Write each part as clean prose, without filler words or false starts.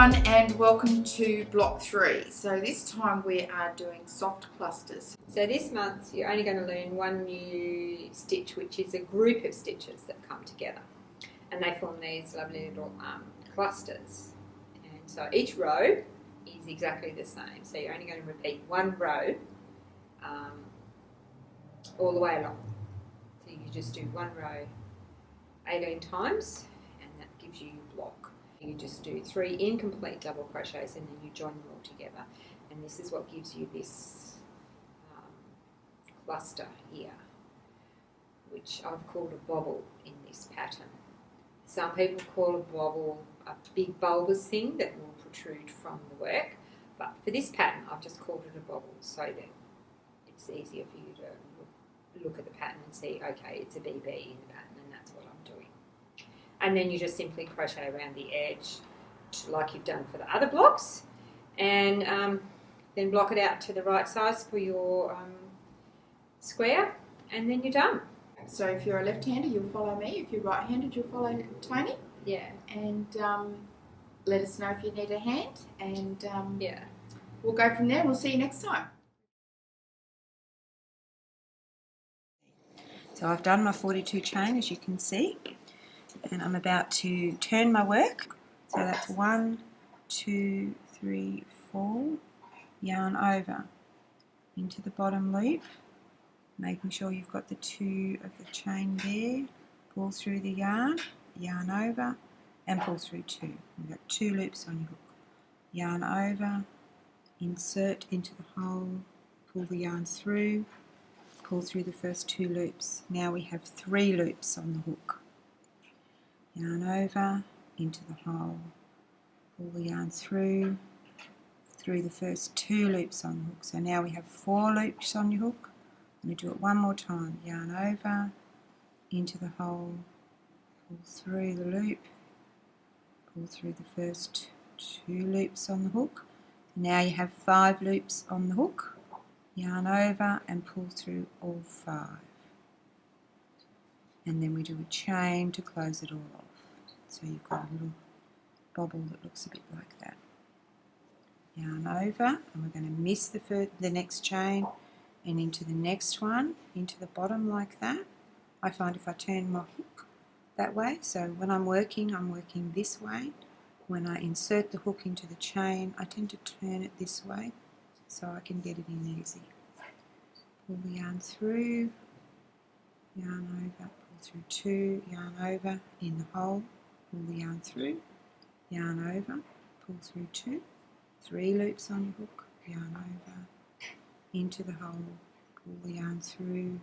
everyone and welcome to block 3. So this time we are doing soft clusters. So this month you're only going to learn one new stitch, which is a group of stitches that come together and they form these lovely little clusters. And so each row is exactly the same. So you're only going to repeat one row all the way along. So you just do one row 18 times and that gives you your block. You just do 3 incomplete double crochets and then you join them all together, and this is what gives you this cluster here, which I've called a bobble in this pattern. Some people call a bobble a big bulbous thing that will protrude from the work, but for this pattern I've just called it a bobble so that it's easier for you to look at the pattern and see, okay, it's a BB in the pattern and that's what I'm doing. And then you just simply crochet around the edge like you've done for the other blocks, and then block it out to the right size for your square, and then you're done. So if you're a left-hander, you'll follow me. If you're right-handed, you'll follow Toni. Yeah. And let us know if you need a hand, and yeah, we'll go from there. We'll see you next time. So I've done my 42 chain, as you can see, and I'm about to turn my work. So that's 1, 2, 3, 4, yarn over into the bottom loop, making sure you've got the 2 of the chain there, pull through the yarn over and pull through 2. You've got 2 loops on your hook, yarn over, insert into the hole, pull the yarn through, pull through the first 2 loops. Now we have 3 loops on the hook. Yarn over, into the hole, pull the yarn through the first 2 loops on the hook. So now we have 4 loops on your hook. I'm going to do it one more time. Yarn over, into the hole, pull through the loop, pull through the first 2 loops on the hook. Now you have 5 loops on the hook. Yarn over and pull through all 5. And then we do a chain to close it all off. So you've got a little bobble that looks a bit like that. Yarn over, and we're going to miss the next chain and into the next one, into the bottom like that. I find if I turn my hook that way, so when I'm working this way. When I insert the hook into the chain, I tend to turn it this way so I can get it in easy. Pull the yarn through, yarn over, pull through 2, yarn over, in the hole, pull the yarn through, yarn over, pull through 2, 3 loops on your hook, yarn over, into the hole, pull the yarn through,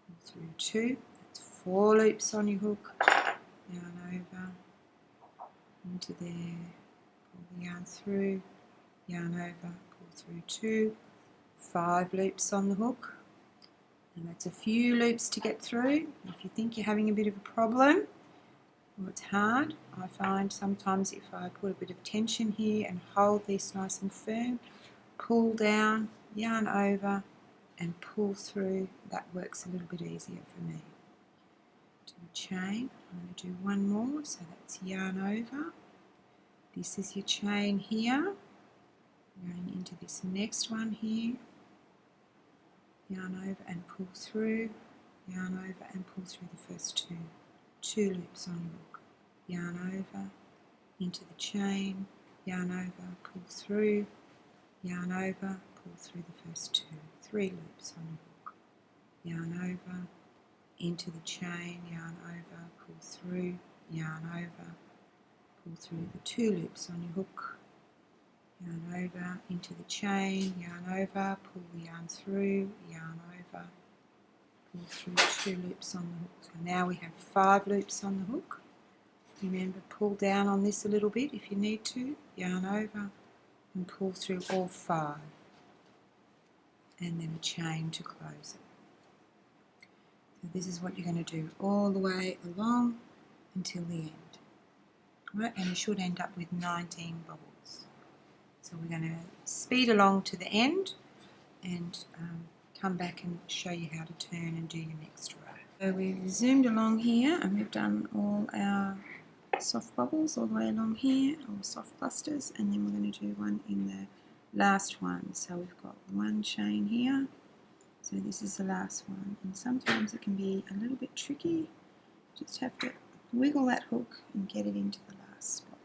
pull through 2, that's 4 loops on your hook, yarn over, into there, pull the yarn through, yarn over, pull through 2, 5 loops on the hook, and that's a few loops to get through. If you think you're having a bit of a problem or it's hard, I find sometimes if I put a bit of tension here and hold this nice and firm, pull down, yarn over and pull through, that works a little bit easier for me. Do a chain, I'm going to do one more, so that's yarn over, this is your chain here, going into this next one here, yarn over and pull through, yarn over and pull through the first 2 loops on your hook, yarn over, into the chain, yarn over, pull through, yarn over, pull through the first 2, 3 loops on your hook, yarn over, into the chain, yarn over, pull through, yarn over, pull through the 2 loops on your hook, yarn over, into the chain, yarn over, pull the yarn through, yarn over, pull through 2 loops on the hook. So now we have 5 loops on the hook. Remember, pull down on this a little bit if you need to, yarn over and pull through all 5, and then a chain to close it. So this is what you're going to do all the way along until the end. Right, and you should end up with 19 bobbles. So we're going to speed along to the end and come back and show you how to turn and do your next row. So we've zoomed along here and we've done all our soft bubbles all the way along here, or soft clusters, and then we're going to do one in the last one. So we've got one chain here, so this is the last one, and sometimes it can be a little bit tricky. Just have to wiggle that hook and get it into the last spot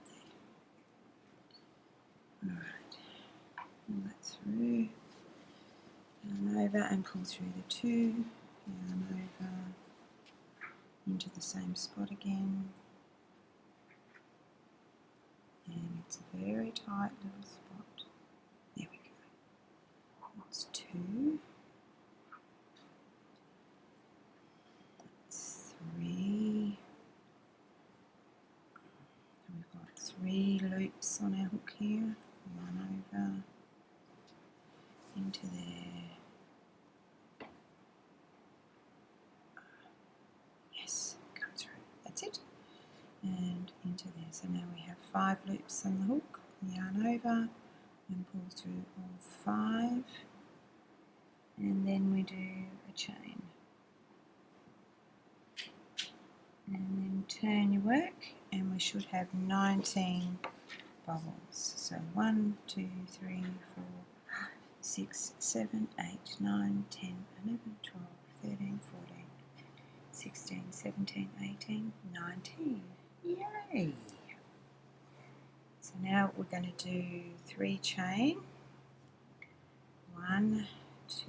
there. Alright, pull that through, yarn over and pull through the two, yarn over into the same spot again. And it's a very tight little spot. There we go. That's two. That's three. And we've got 3 loops on our hook here. Yarn over into there. Yes, come through. That's it. And into there. So now we have 5 loops on the hook. Yarn over and pull through all 5, and then we do a chain, and then turn your work, and we should have 19 bubbles. So 1, 2, 3, 4, 5, 6, 7, 8, 9, 10, 11, 12, 13, 14, 16, 17, 18, 19. Yay! So now we're going to do 3 chain. 1, 2,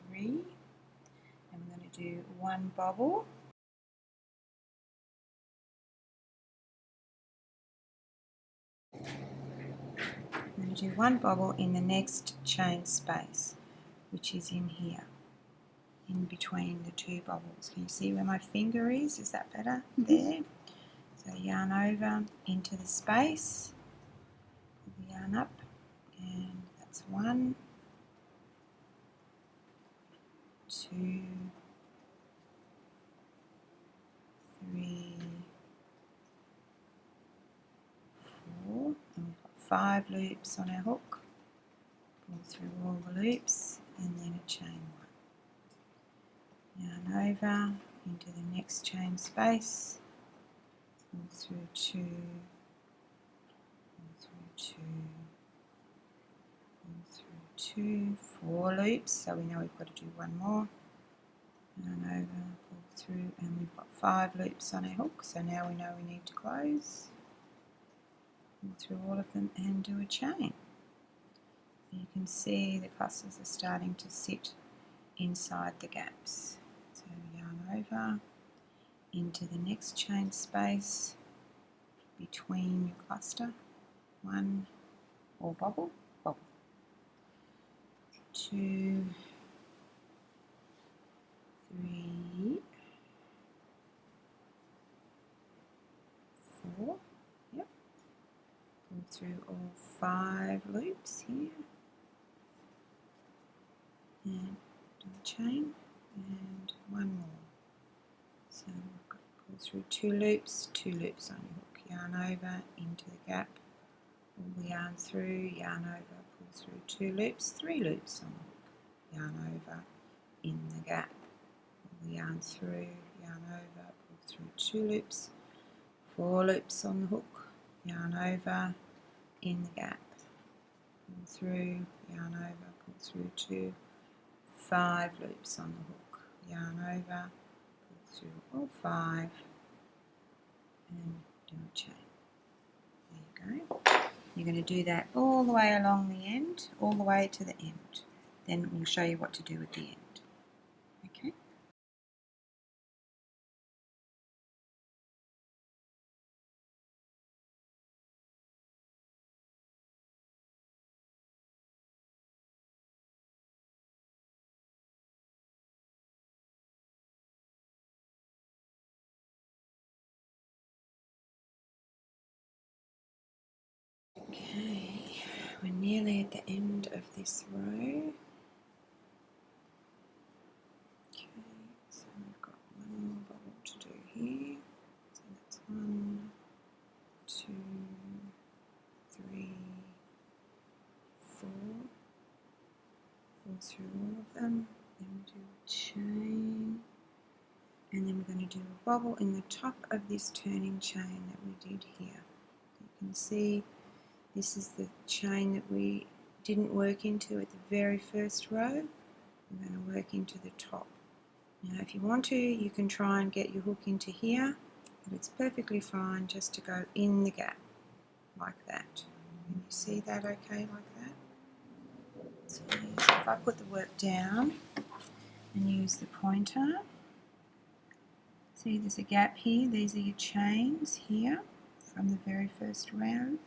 3, and we're going to do 1 bubble. I'm going to do 1 bubble in the next chain space, which is in here, in between the 2 bubbles. Can you see where my finger is? Is that better? There. So yarn over into the space, pull the yarn up, and that's 1, 2, 3, 4, and we've got 5 loops on our hook. Pull through all the loops, and then a chain 1. Yarn over into the next chain space. Pull through 2, pull through 2, pull through 2, 4 loops. So we know we've got to do 1 more. Yarn over, pull through, and we've got 5 loops on our hook. So now we know we need to close. Pull through all of them and do a chain. You can see the clusters are starting to sit inside the gaps. So yarn over into the next chain space between your cluster. 1 or bubble, bubble. 2, 3, 4. Yep. Pull through all 5 loops here. And do a chain and 1 more. So we've got to pull through 2 loops on your hook, yarn over into the gap, pull the yarn through, yarn over, pull through 2 loops, 3 loops on the hook, yarn over in the gap, pull the yarn through, yarn over, pull through 2 loops, 4 loops on the hook, yarn over in the gap, pull through, yarn over, pull through 2, 5 loops on the hook, yarn over, pull through all 5, and do a chain. There you go. You're going to do that all the way along the end, all the way to the end. Then we'll show you what to do at the end. Okay? Okay, we're nearly at the end of this row. Okay, so we've got 1 more bubble to do here. So that's 1, 2, 3, 4. Pull through all of them. Then we do a chain, and then we're going to do a bobble in the top of this turning chain that we did here. You can see this is the chain that we didn't work into at the very first row. We're going to work into the top. Now if you want to, you can try and get your hook into here, but it's perfectly fine just to go in the gap like that. Can you see that okay like that? So if I put the work down and use the pointer, see there's a gap here, these are your chains here from the very first row.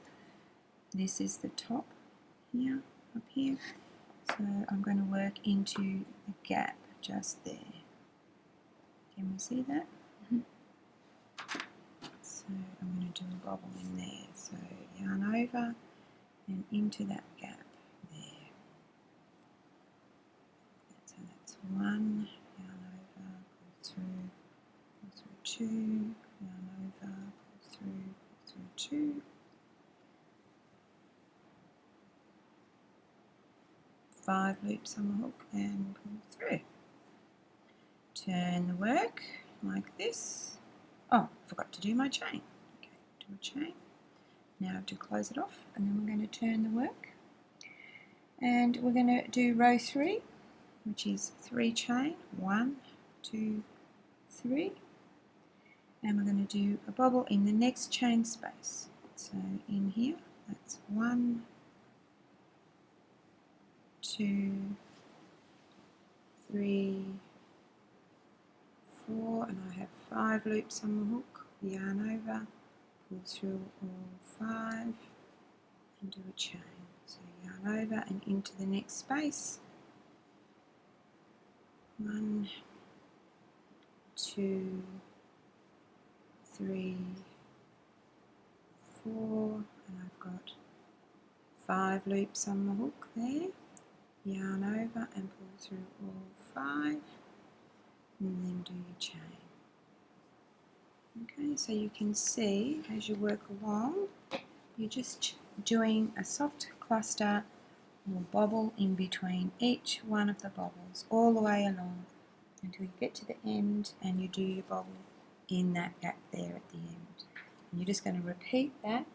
This is the top here, up here. So I'm going to work into the gap just there. Can we see that? So I'm going to do a bobble in there. So yarn over and into that gap there. So that's one, yarn over, pull through two, yarn over, pull through two. 5 loops on the hook and pull through. Turn the work like this. Oh, forgot to do my chain. Okay, do a chain. Now to close it off, and then we're going to turn the work. And we're going to do row 3, which is 3 chain. 1, 2, 3. And we're going to do a bobble in the next chain space. So in here, that's 1, 2, 3, 4, and I have 5 loops on the hook. Yarn over, pull through all 5, and do a chain. So yarn over and into the next space. 1, 2, 3, 4, and I've got 5 loops on the hook there. Yarn over and pull through all 5, and then do your chain. Okay, so you can see as you work along, you're just doing a soft cluster or bobble in between each one of the bobbles all the way along until you get to the end and you do your bobble in that gap there at the end. And you're just going to repeat that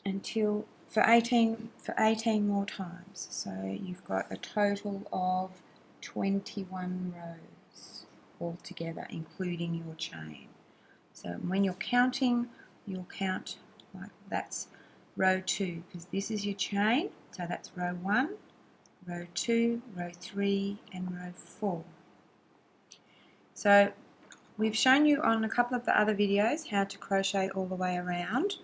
until for 18 more times. So you've got a total of 21 rows altogether, including your chain. So when you're counting, you'll count like that's row 2, because this is your chain. So that's row 1, row 2, row 3, and row 4. So we've shown you on a couple of the other videos how to crochet all the way around.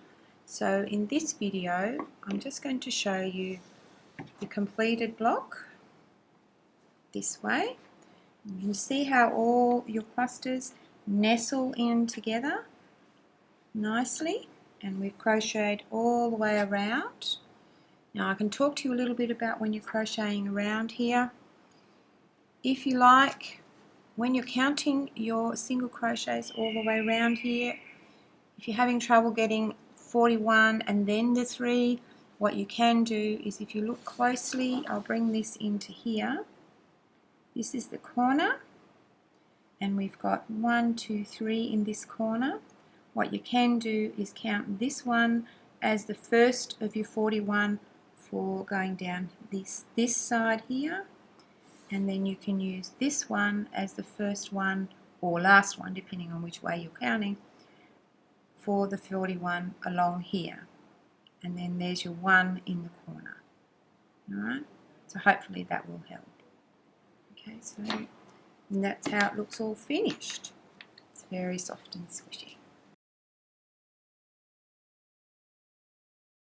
So in this video, I'm just going to show you the completed block this way. You can see how all your clusters nestle in together nicely, and we've crocheted all the way around. Now I can talk to you a little bit about when you're crocheting around here. If you like, when you're counting your single crochets all the way around here, if you're having trouble getting 41 and then the 3, what you can do is, if you look closely, I'll bring this into here. This is the corner, and we've got 1, 2, 3 in this corner. What you can do is count this one as the first of your 41 for going down this side here, and then you can use this one as the first one or last one, depending on which way you're counting, for the 41 along here, and then there's your 1 in the corner. Alright, so hopefully that will help. Okay, so and that's how it looks all finished. It's very soft and squishy.